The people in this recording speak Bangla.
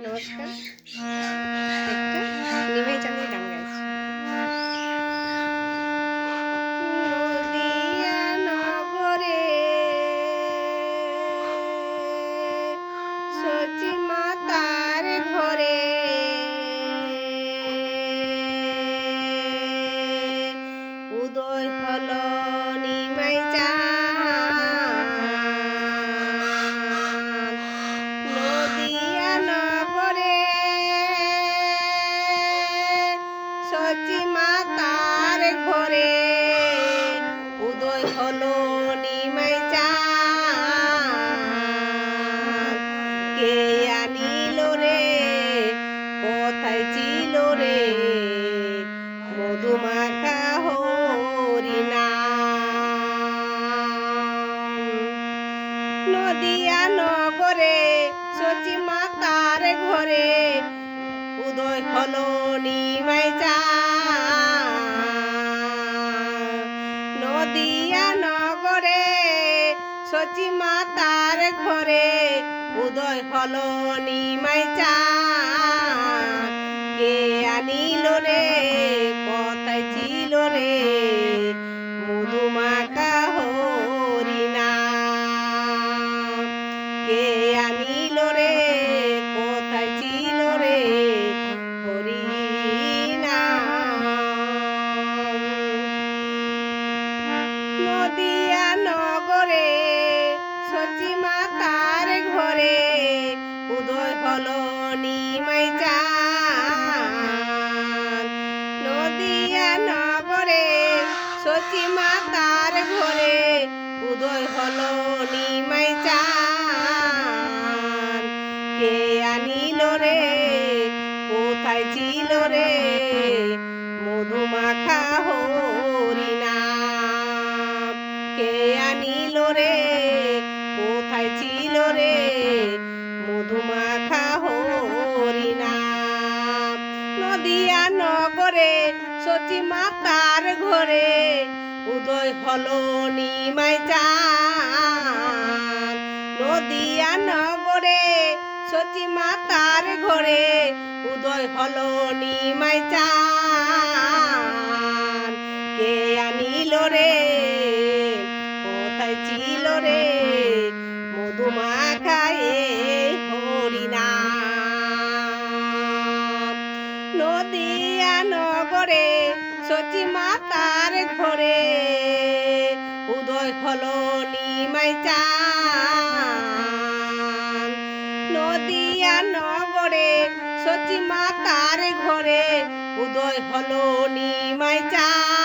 নমস্কার। একটা নিমাই চাঁদের গান গাইছি। নদিয়া নগরে সচি মাতার ঘরে উদয় হল নিমাই চাঁদ। নদিয়া নগরে সচি মাতার ঘরে উদয় হলো নিমাই চাঁদ। কে আনিল রে, কোথায় ছিল রে মধুমাখা হরিনাম। নদিয়া নগরে সচি মাতার ঘরে উদয় হলো নিমাই চাঁদ। নদিয়া নগরে সচি মাতার ঘরে উদয় হলো নিমাই চাঁদ। কে আনিল রে, কোথায় ছিল রে মধুমাখা হরিনাম। কে আনিল রে, কোথায় ছিল রে হরিনাম। নদিয়া নগরে সচি মাতার ঘরে উদয় হলো নিমাই চাঁদ। নদিয়া নগরে সচি মাতার ঘরে উদয় হলো নিমাই চাঁদ। কে আনিল রে, কোথায় ছিল রে মধুমাখা হরিনাম। কে আনিল রে, কোথায় ছিল রে মধুমাখা হরিনাম। নদিয়া নগরে সচি মাতার ঘরে উদয় হলো নিমাই চাঁদ। নদিয়া নগরে সচি মাতার ঘরে উদয় হলো নিমাই চাঁদ। কে আনিল রে, কোথায় ছিল রে মধুমাখা হরিনাম। নদিয়া নগরে সচি মাতার ঘরে উদয় হলো নিমাই চাঁদ। নদিয়া নগরে সচি মাতার ঘরে উদয় হলো নিমাই চাঁদ।